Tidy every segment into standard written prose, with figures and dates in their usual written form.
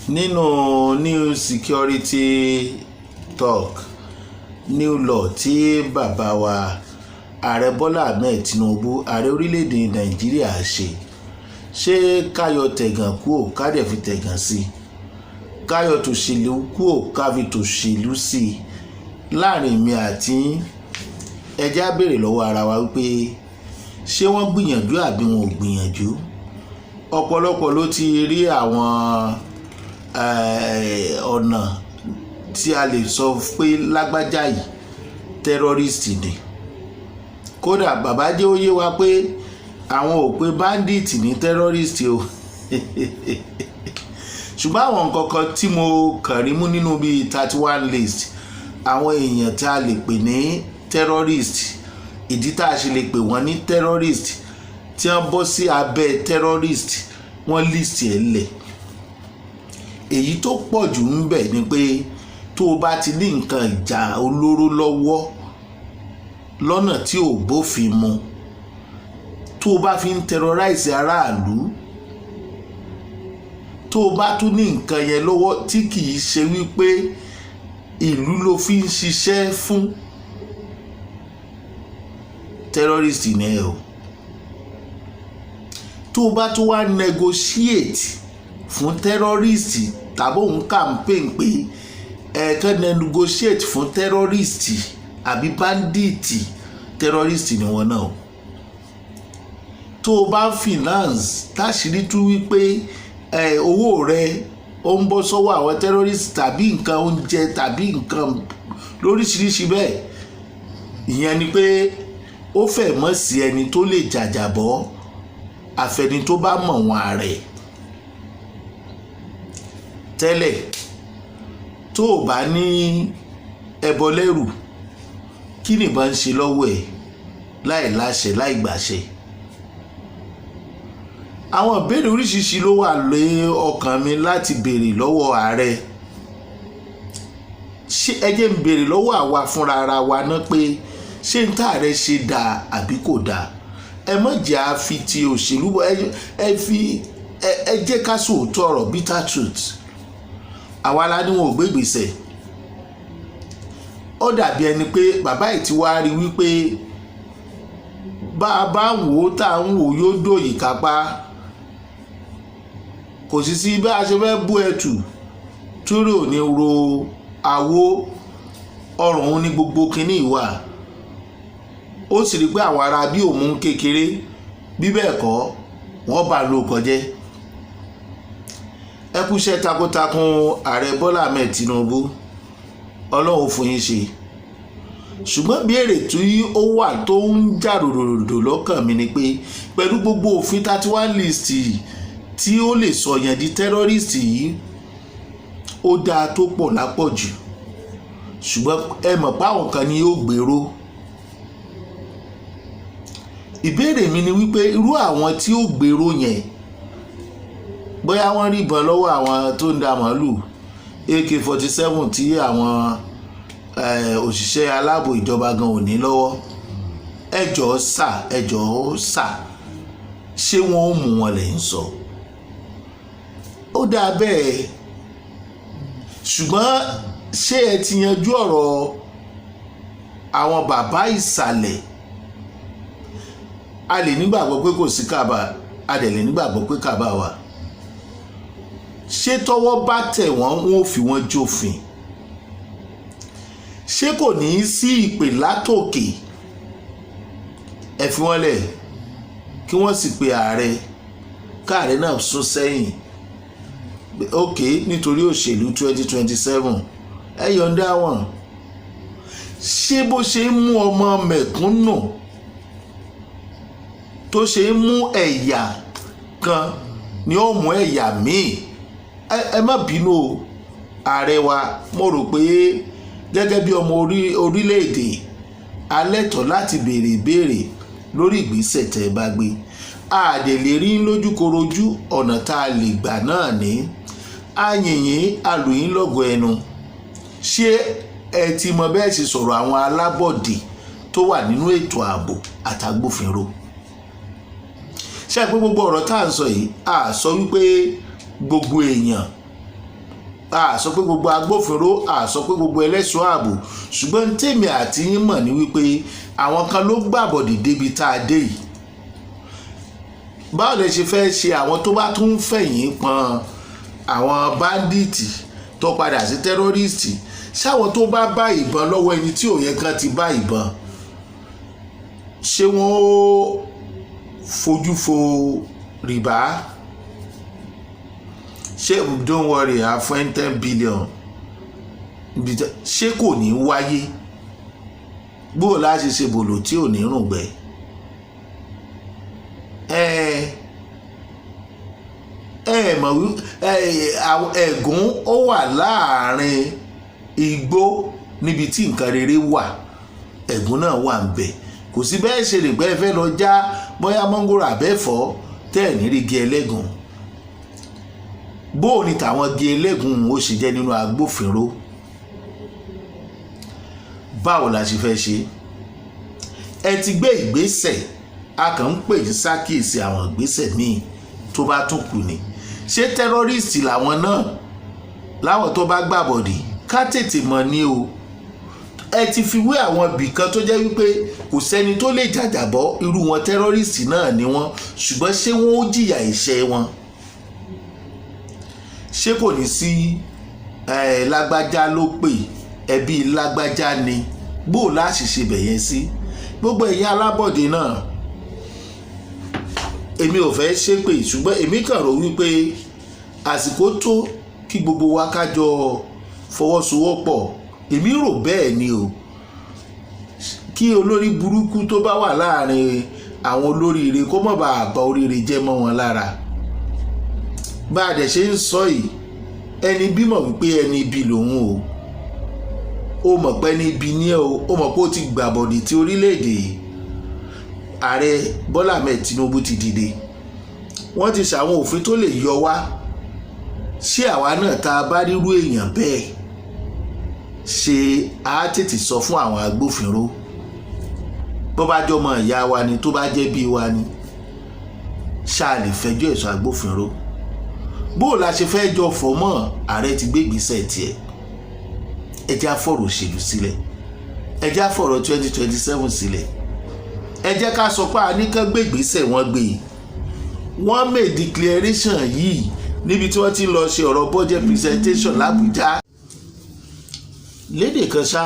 nínú new security talk new law tí bàbá wa ààrẹ Bọ́lá Ahmed Tinubu ààrẹ orílẹ̀-èdè Nàìjíríà ṣe káyọ̀ tẹ̀gàn kúò ká dẹ̀ fi tẹ̀gàn sí káyọ̀ tòṣèlú kúò ká fi tòṣèlú sí láàrin mi àti ẹjẹ́ á béèrè lọ́wọ́ ara wa wípé ṣé wọ́n gbìyànjú àbí wọn ò gbìyànjú. Ọ̀pọ̀lọpọ̀ ló ti rí àwọn ọ̀nà tí a lè sọ pé lágbájá yìí terrorist ni. Kódà bàbá jẹ́ ó yé wa pé àwọn ò pé bandit ní terrorist o ṣùgbọ́n àwọn nǹkan kan tí mo kàn rí mú nínú bíi 31 list àwọn èèyàn tí a lè pè ní terrorist, ìdí tá a ṣe lè pè wọ́n ní terrorist tí wọ́n bọ́ sí abẹ́ terrorist wọ́n list ẹ̀ lẹ̀. Èyí tó pọ̀ jù ń bẹ̀ ni pé tó o bá ti ní nǹkan ìjà olóró lọ́wọ́ lọ́nà tí ò bófin mu, tó o bá fi ń terrorize aráàlú, tó o bá tún ní nǹkan yẹn lọ́wọ́ tí kì í ṣe wípé ìlú ló fi ń ṣiṣẹ́ fún, terrorist ni ẹ o. Tó o bá tún wá negotiate fún terrorist tàbí òun campaign pé ẹ̀ẹ̀kan negotiate fún terrorist àbí bandit, terrorist ni wọn náà. Tó o bá finance táṣìírí tú wípé owó rẹ ó ń bọ́ sọ́wọ́ àwọn terrorist tàbí nǹkan oúnjẹ tàbí nǹkan lóríṣiríṣi bẹ́ẹ̀, ìyẹn ni pé ó fẹ́ mọ̀ sí ẹni tó lè jàjàbọ́ àfẹni tó bá mọ̀ wọn ààrẹ. Tẹ́lẹ̀ tó o bá ní ẹbọ lẹ́rù kí nìbọn ń ṣe lọ́wọ́ ẹ̀ láì láṣẹ láì gbàṣẹ. Àwọn ìbéèrè oríṣiríṣi ló wà lé ọkàn mi láti béèrè lọ́wọ́ ààrẹ. Ṣé ẹ jẹ́ ń béèrè lọ́wọ́ àwa fúnra ara wa náà pé ṣé ń tá ààrẹ ṣe dáa àbí kò dáa. Ẹ má jẹ́ a fi ti òṣèlú ẹ jẹ́ ká sòótọ́ ọ̀rọ̀ bitter truth. Àwa la ní wọn ò gbé ìgbésẹ̀. Ó dàbí ẹni pé bàbá yìí ti wá rí wípé bá a bá wò ó tá ń wò yóò dòyì kápá. Kò sí sí bí a ṣe fẹ́ bú ẹtù túrò ò ní ro àwo ọrùn òun ní gbogbo kinní ìwà. Ó sì rí pé àwọn ará bí òun kékeré bí bẹ́ẹ̀ kọ́ wọ́n bá lò kọjẹ́. Ẹ kú iṣẹ́ takuntakun ààrẹ Bọ́lá Ahmed Tinubu, Ọlọ́run fún yín ṣe. Ṣùgbọ́n béèrè tí ó wà tó ń jà ròdòdò lọ́kàn mi ni pé pẹ̀lú gbogbo òfin 31 list tí ó lè sọ yẹn di terrorist yìí ó dáa tó pọ̀ lápọ̀jù, ṣùgbọ́n ẹ mọ̀ pé àwọn kan ni yóò gbèrò. Ìbéèrè mi ni wípé irú àwọn tí ó gbèrò yẹn bóyá wọ́n rí ìbọn lọ́wọ́ àwọn tó ń da màálù AK-47 tí àwọn òṣìṣẹ́ aláàbò ìjọba gan ò ní lọ́wọ́. Ẹ jọ̀ọ́ sà ṣé wọ́n ó mú wọn lẹ̀ ń sọ. Ó dáa bẹ́ẹ̀, ṣùgbọ́n ṣé ẹ ti yanjú ọ̀rọ̀ àwọn bàbá ìsàlẹ̀? A lè nígbàgbọ́ pé kò sí Kaaba, a dẹ̀ lè nígbàgbọ́ pé Kaaba wà. Ṣé tọ́wọ́ bá tẹ̀ wọ́n wọn ò fi wọ́n jófin? Ṣé kò ní í sí ìpè látòkè? Ẹ fi wọ́n lẹ̀ kí wọ́n sì pe ààrẹ káàrẹ náà sún sẹ́yìn. Ok, nítorí òṣèlú 2027 ẹ yọ̀ǹda wọn. Ṣé bó ṣe ń mú ọmọ mẹ̀kúnnù tó ṣe ń mú ẹ̀yà kan ni ó mú ẹ̀yà míì? Ẹ má bínú ààrẹ wa, mo rò pé gẹ́gẹ́ bí ọmọ orílẹ̀-èdè alẹ́tọ̀ọ́ láti béèrè ìbéèrè lórí ìgbésẹ̀ tẹ́ ẹ bá gbé. A dẹ̀ lè rí lójúkorojú ọ̀nà tá a lè gbà náà ní àyìnyín àlùyín lọ́gọ̀ ẹnu. Ṣé ẹ ti mọ bẹ́ẹ̀ sì sọ̀rọ̀ àwọn alábọ̀dé tó wà nínú ètò ààbò àtàgbòfinró? Ṣé pé gbogbo ọ̀rọ̀ tá à ń sọ yìí a sọ wípé gbogbo èèyàn a sọ pé gbogbo agbófinró, a sọ pé gbogbo ẹlẹ́ṣọ́ ààbò, ṣùgbọ́n tèmi àti yín mọ̀ ní wípé àwọn kan ló gbàbọ̀dè débi tá a dé yìí. Báwo lẹ ṣe fẹ́ ṣe àwọn tó bá tún fẹ̀yìn pọn àwọn báńdíìtì tó padà sí tẹ́rọ́rìstì, ṣáwọn tó bá bá ìbọn lọ́wọ́ ẹni tí ò yẹ kán ti bá ìbọn, ṣé wọ́n ó fojú fo rìbá? Ṣé don't worry, a fún 10 billion ṣé kò ní wáyé? Bó láti ṣe bòlò tí ò ní rùngbẹ́? Mọ̀ ẹ̀gún ó wà láàrin igbó níbi tí nǹkan rere wà, ẹ̀gún náà wà ń bẹ̀. Kò sí bẹ́ẹ̀ ṣe lè pẹ́ fẹ́ lọ já bóyá mọ́ngòrò àbẹ́fọ́ tẹ́ẹ̀ ní rí gé ẹlẹ́gùn. Bó ni tàwọn gé ẹlẹ́gùn ó ṣe jẹ́ nínú agbófinró? Báwo la ṣe fẹ́ ṣe? Ẹ ti gbé ìgbésẹ̀, a kàn ń pè ní sákìsì àwọn ìgbésẹ̀ míì tó bá tún kù ni. Ṣé tẹ́rọ́rìstì làwọn náà láwọn tó bá gbàbọ̀dì? Ká tètè mọ̀ ní o. Ẹ ti fi wé àwọn ibì kan tó jẹ́ wípé kò sẹ́ni tó lè jàjàbọ́, irú wọn tẹ́rọ́rìstì náà ni wọ́n, ṣùgbọ́n ṣé wọ́n ó jìyà ẹ̀ṣẹ̀ wọn? Ṣé kò ní sí lágbájá ló pè ẹbí lágbájá ni? Bó láti ṣe bẹ̀yẹn sí? Gbogbo ẹ̀yin alábọ̀dé náà, èmi ò fẹ́ ṣépè, ṣùgbọ́n èmi kàn rò wípé àsìkò tó kí gbogbo wa kájọ fọwọ́sowọ́pọ̀. Èmi rò bẹ́ẹ̀ ni o. Kí olórí burúkú tó bá wà láàrin àwọn olóríire kó má bàa bà oríire jẹ́ mọ́ wọn lára. Bá a dẹ̀ ṣe ń sọ yìí, ẹni bímọ wípé ẹni ibi lòun o. Ó mọ̀ pé ẹni ibi ní ẹ o. Ó mọ̀ pé ó ti gbàbọ̀dì tí orílẹ̀-èdè Ààrẹ Bọ́lá Ahmed Tinubu ti dìde. Wọ́n ti ṣàwọn òfin tó lè yọ wá. Ṣé àwa náà tá a bá rírú èèyàn bẹ́ẹ̀, ṣé a tètè sọ fún àwọn agbófinró? Bó bá jọmọ ìyá wa ni, tó bá jẹ́ bí wa ni, ṣá lè fẹjọ́ ẹ̀sọ́ agbófinró? Bó la ṣe fẹ́ jọ fọ́ mọ́ ààrẹ ti gbé ìgbésẹ̀ tiẹ̀? Ẹ jẹ́ á fọ̀rọ̀ òṣèlú sílẹ̀, ẹ jẹ́ á fọ̀rọ̀ 2027 sílẹ̀, ẹ jẹ́ ká sọ pé a ní kán gbé ìgbésẹ̀ wọn gbé. Wọ́n made declaration yìí níbi tí wọ́n ti lọ ṣe ọ̀rọ̀ budget presentation l'Abuja. Lédè kan ṣá,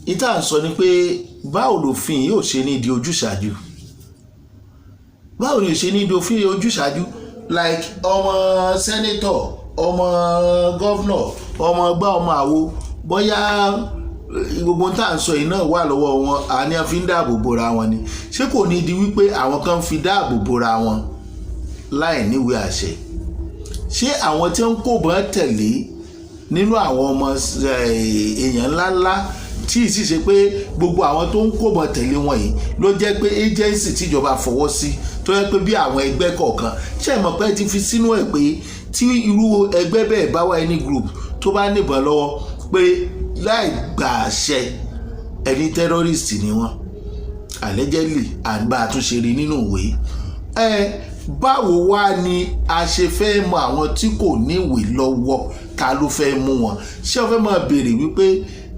ìta ń sọ ni pé báwo lòfin yóò ṣe ní di ojúṣàájú? Báwo ni ò ṣe ní di òfin ojúṣàájú? Like ọmọ senator, ọmọ governor, ọmọ gbá ọmọ àwo, bóyá gbogbo tá à ń sọ yìí náà wà lọ́wọ́ wọn, àní a fi ń dáàbò bora wọn ni. Ṣé kò ní di wípé àwọn kan fi dáàbò bora wọn láì níwèé àṣẹ? Ṣé àwọn tí ń kó bọ́n tẹ̀lé nínú àwọn ọmọ èèyàn ńláńlá tí sì ṣe pé gbogbo àwọn tó ń kó bọ́n tẹ̀lé wọn yìí ló jẹ́ pé agency tíjọba fọwọ́ sí, tó yẹ pé bí àwọn ẹgbẹ́ kọ̀ọ̀kan, ṣé ẹ mọ̀ pé ti fi sínú ẹ̀ pé tí irú ẹgbẹ́ bẹ́ẹ̀ bá wà ní group tó bá níbọn lọ́wọ́ pé láì gba àṣẹ ẹni terrorist ni wọ́n allegedly, àgbà àtúnṣe rí nínú ìwé. Báwo wá ni a ṣe fẹ́ mọ àwọn tí kò níwèé lọ́wọ́, ta ló fẹ́ mú wọn? Ṣé o fẹ́ máa béèrè wípé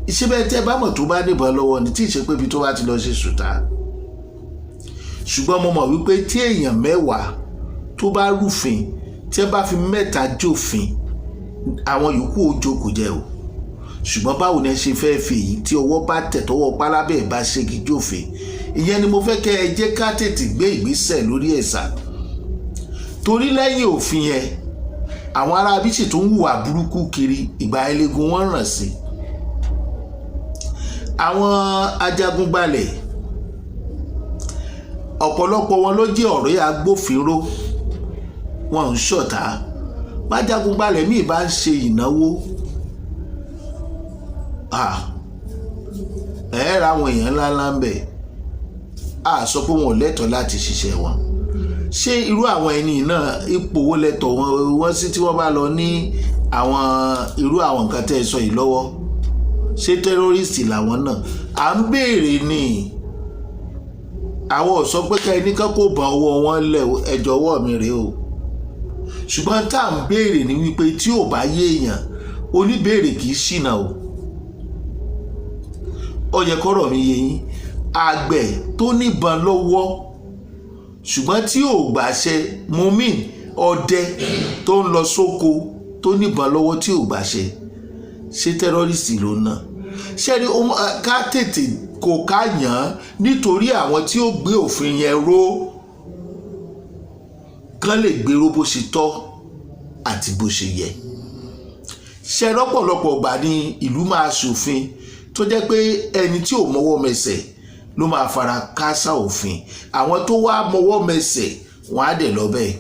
ṣé bẹ́ẹ̀ tẹ́ bá mọ̀ tó bá níbọn lọ́wọ́ ni, tí ì ṣe pé ibi tó bá ti lọ ṣe sùtá? Ṣùgbọ́n mo mọ̀ wípé tí èèyàn 10 tó bá rúfin, tí ẹ bá fi 3 jófin, àwọn yòókù ó jókòó jẹ o. Ṣùgbọ́n báwo ni ẹ ṣe fẹ́ fi èyí tí ọwọ́ bá tẹ̀ tọwọ́ pálábẹ́ bá ṣégi jófin? Ìyẹn ni mo fẹ́ kẹ́ ẹ jẹ́ ká tètè gbé ìgbésẹ̀ lórí ẹ̀sà. Torí lẹ́yìn òfin yẹn, àwọn ará bíṣì tó ń hùwà burúkú kiri, ìgbà eléegun wọn ràn sí. Àwọn ajagunbalẹ̀, ọ̀pọ̀lọpọ̀ wọn ló jẹ́ ọ̀rẹ́ agbófinró, wọn ń ṣọ̀tá. Bájagunbalẹ̀ míì bá ń ṣe ìnáwó, ra àwọn èèyàn ńláńlá ń bẹ̀, a sọ pé wọn ò lẹ́tọ̀ọ́ láti ṣiṣẹ́ wọn. Ṣé irú àwọn ẹni náà ipò wo lẹ́tọ̀ wọn sí tí wọ́n bá lọ ní àwọn irú àwọn nǹkan tẹ́ ẹ sọ yìí lọ́wọ́? Ṣé tẹ́rọ́rìstì làwọn náà? À ń béèrè ni. Àwọn ò sọ pé ká ẹni kan kò bá ọwọ́ wọn lẹ̀, ẹjọ́ ọwọ́ mi rèé o. Ṣùgbọ́n tá à ń béèrè ni wípé tí ò bá yé èèyàn, oníbèrè kì í ṣìnà o. Ó yẹ kọ́rọ̀ mi yé yín. Àgbẹ̀ tó níbọn lọ́wọ́ ṣùgbọ́n tí ò gbàṣẹ, mumin ọdẹ tó ń lọ sóko tó níbọn lọ́wọ́ tí ò gbàṣẹ, ṣé tẹ́rọ́rìsì ló ná? Ṣẹ́ni ká tètè kò ká yàn án nítorí àwọn tí ó gbé òfin yẹn ró kán lè gbèrò bó ṣe tọ́ àti bó ṣe yẹ. Ṣé lọ́pọ̀lọpọ̀ gbà ní ìlú máa ṣòfin tó jẹ́ pé ẹni tí ò mọwọ́ mẹsẹ̀ ló máa fara kásá òfin, àwọn tó wá mọwọ́ mẹsẹ̀ wọ́n á dẹ̀ lọ bẹ́ẹ̀.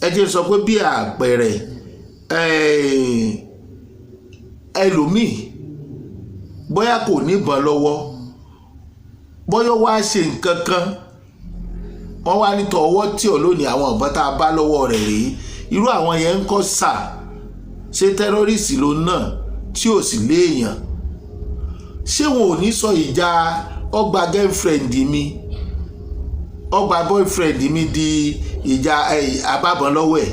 Ẹ jẹ́ sọ pé bí àpẹẹrẹ ẹlòmíì bóyá kò níbọn lọ́wọ́, bóyá wá ṣe nǹkan kan, wọ́n wá ní tọwọ́ tí ò lónìí àwọn ìbọn tá a bá lọ́wọ́ rẹ̀ rèé, irú àwọn yẹn ń kọ́ sà, ṣé tẹ́rọ́rìsì ló náà tí ò sì léèyàn? Ṣé wọn ò ní sọ ìjà ọgbà girlfriend mi, ọgbà boyfriend mi di ìjà àbábọn lọ́wọ́ ẹ̀?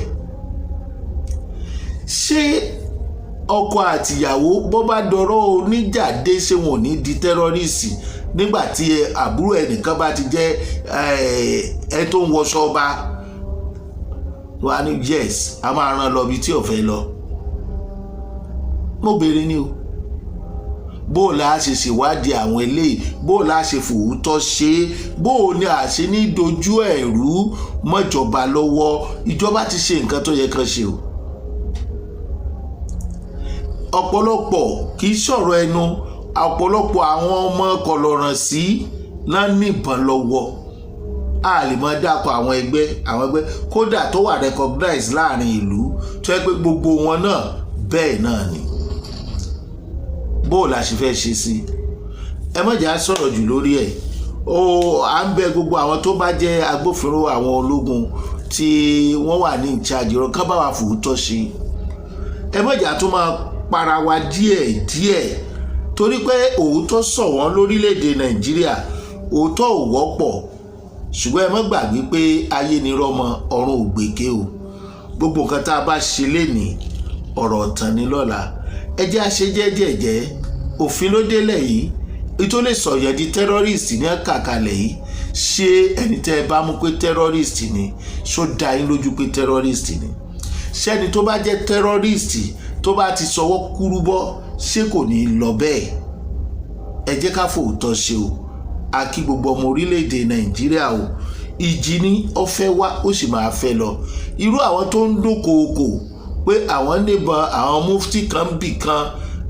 Ṣé ọkọ àtìyàwó bó bá dọ̀rọ̀ oníjà dé ṣé wọn ò ní di tẹ́rọ́rìsì nígbà tí àbúrò ẹnìkan bá ti jẹ́ ẹ tó ń wọṣọ ọba? Wọ́n á ní yes, a máa rán lọ bí tí ò fẹ́ lọ. Mo béèrè ni o, bó o la ṣe ṣèwádìí àwọn eléyìí, bó o la ṣe fòótọ́ ṣe, bó o ní àṣẹ ní dojú ẹ̀rú mọ́jọba lọ́wọ́. Ìjọba ti ṣe nǹkan tó yẹ kán ṣe o. Ọ̀pọ̀lọpọ̀ kì í sọ̀rọ̀ ẹnu, ọ̀pọ̀lọpọ̀ àwọn ọmọ kọlọ̀ràn sí náà níbọn lọ́wọ́. A lè máa dákọ̀ àwọn ẹgbẹ́ kódà tó wà recognize láàrin ìlú tó yẹ pé gbogbo wọn náà bẹ́ẹ̀ náà ni. Bó la ṣe fẹ́ ṣe sí? Ẹ má jẹ́ á sọ̀rọ̀ jù lórí ẹ̀. À ń bẹ gbogbo àwọn tó bá jẹ́ agbófinró, àwọn ológun tí wọ́n wà ní ìcháàjì ọ̀rọ̀ ká bá wa fòótọ́ ṣe. Ẹ má jẹ́ á tún máa para wa díẹ̀ torí pé òótọ́ sọ wọ́n lórílẹ̀‐èdè Nàìjíríà, òótọ́ ò wọ́pọ̀, ṣùgbọ́n ẹ má gbàgbé pé ayé ni rọ́mọ ọ̀run ògbèké o. Gbogbo nǹkan tá a bá ṣe lénìí ọ̀rọ̀ ọ̀tàn ni lọ́la. Ẹ jẹ́ á ṣe jẹ́jẹ́jẹ́, òfin ló délẹ̀ yìí, ètò lè sọ̀yàn di tẹ́rọ́rìstì ní kàkàlẹ̀ yìí. Ṣé ẹni tẹ́ ẹ bá mú pé tẹ́rọ́rìstì ni, ṣó dá yín lójú pé tẹ́rọ́rìstì ni? Ṣẹ́ni tó bá jẹ́ tẹ́rọ́rìstì tó bá ti sọwọ́ kúrúbọ́, ṣé kò ní lọ bẹ́ẹ̀? Ẹ jẹ́ ká fòótọ́ ṣe o. A kí gbogbo ọmọ orílẹ̀-èdè Nàìjíríà o. Ìjì ni ó fẹ́ wá ó sì máa fẹ́ lọ. Irú àwọn tó ń dúnkookò pé àwọn níbọn, àwọn mufti kan bì kan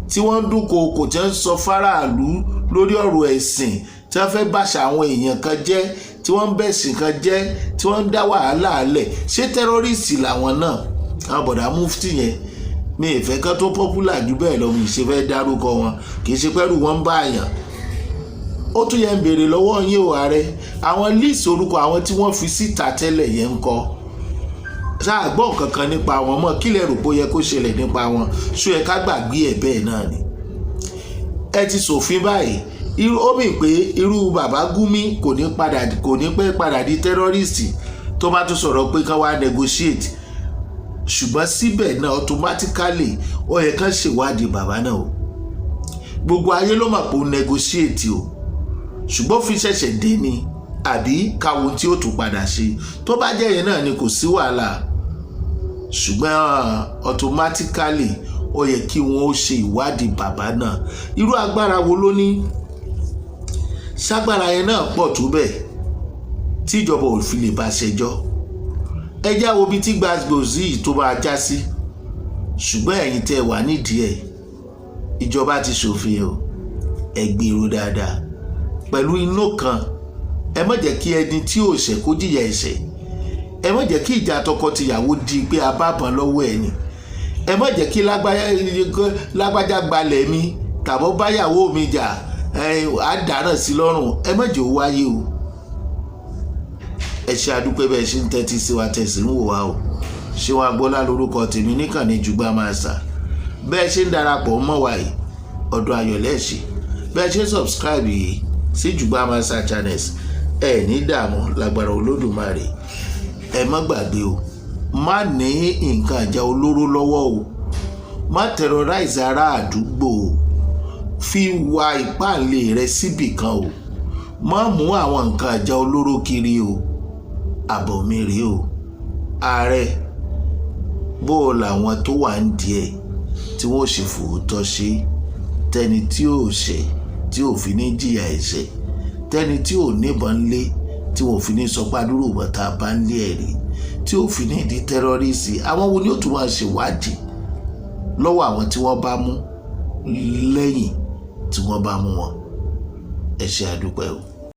tí wọ́n ń dúnkookò tí wọ́n ń sọ fáráàlú lórí ọ̀rọ̀ ẹ̀sìn, tí wọ́n fẹ́ bàṣà àwọn èèyàn kan jẹ́, tí wọ́n ń bẹ̀sìn kan jẹ́, tí wọ́n ń dá wàhálà alẹ̀, ṣé tẹ́rọ́rìsì làwọn náà? Àwọn bọ̀dà mufti yẹn mi ì fẹ́ kán tó pọ́pùlà jù bẹ́ẹ̀ lọ, mi ṣe fẹ́ dárúkọ wọn, kì í ṣe pẹ́rù wọn ń bá àyàn. Ó tún yẹn ń béèrè lọ́wọ́ yín o ààrẹ, àwọn líìsì orúkọ àwọn tí wọ́n fi síta tẹ́lẹ̀ yẹn ń kọ́? Ṣáà gbọ́ nǹkan kan nípa wọn mọ́? Kí lẹ rò pé ó yẹ kó ṣẹlẹ̀ nípa wọn? Ṣó yẹ ká gbàgbé ẹ̀ bẹ́ẹ̀ náà ni? Ẹ ti ṣòfin báyìí, ó mì pé irú bàbá Gumi kò ní pẹ́ padà di tẹ́rọ́rìstì tó bá tún sọ̀rọ̀ pé kán wá negotiate. Ṣùgbọ́n síbẹ̀ náà automatically ó yẹ kán ṣèwádìí bàbá náà o. Gbogbo ayé ló mọ̀ pé ó negotiate o, ṣùgbọ́n fi ṣẹ̀ṣẹ̀ dé ni àbí káwọn tí ó tún padà ṣe. Tó bá jẹ́ yẹn náà ni kò sí wàhálà, ṣùgbọ́n automatically ó yẹ kí wọ́n ó ṣe ìwádìí bàbá náà. Irú agbára wo ló ní? Ṣágbára yẹn náà pọ̀ tó bẹ́ẹ̀ tí ìjọba ò fi lè bá ṣẹjọ́? Ẹ já wo bí tí gbàgbòsí yìí tó máa já sí. Ṣùgbọ́n ẹ̀yin tẹ́ wà nídìí ẹ̀, ìjọba ti ṣòfin o, ẹ gbèrò dáadáa pẹ̀lú inú kan. Ẹ má jẹ́ kí ẹni tí ò ṣẹ̀ kó jìyà ẹ̀ṣẹ̀. Ẹ má jẹ́ kí ìjà tọkọtìyàwó di pé a bá bọ́n lọ́wọ́ ẹni. Ẹ má jẹ́ kí lágbájá gbalẹ̀ mi tàbí báyàwó mi jà á dáràn sí lọ́rùn. Ẹ má jẹ́ ó wáyé o. Ẹ ṣe àdúpẹ́ bẹ́ẹ̀ ṣe ń tẹ́tí sí wa, tẹ̀sí ń wò wá o. Ṣéun Agbọ́lá lórúkọ tèmi, níkànnì Jùgbà Mástà. Bẹ́ẹ̀ ṣe ń darapọ̀ mọ́ wa yìí, ọdún ayọ̀ lẹ́ẹ̀ṣẹ̀. Bẹ́ẹ̀ ṣe ń subscribe yìí sí Jùgbà Mástà channels, ẹ ní dààmú lágbára Olódùmarè. Ẹ má gbàgbé o, má ní nǹkan àjà olóró lọ́wọ́ o. má terrorize ará àdúgbò o, fi wá ìpáǹlé rẹ síbì kan o, má mú àwọn nǹkan ìjà olóró kiri o. Àbọ̀ mi rèé o. Ààrẹ, bó o làwọn tó wà ń díẹ̀ tí wọ́n ṣe fòótọ́ ṣe, tẹni tí ò ṣẹ̀ tí ò fi ní jìyà ẹ̀ṣẹ̀, tẹni tí ò níbọn lé tí wọ́n fi ní sọpádúró bọ́tà bá ń lé ẹ̀rí, tí ò fi ní di tẹ́rọ́rìsì. Àwọn wo ni ó tún máa ṣèwádìí lọ́wọ́ àwọn tí wọ́n bá mú lẹ́yìn tí wọ́n bá mú wọn? Ẹ ṣé àdúpẹ́ o.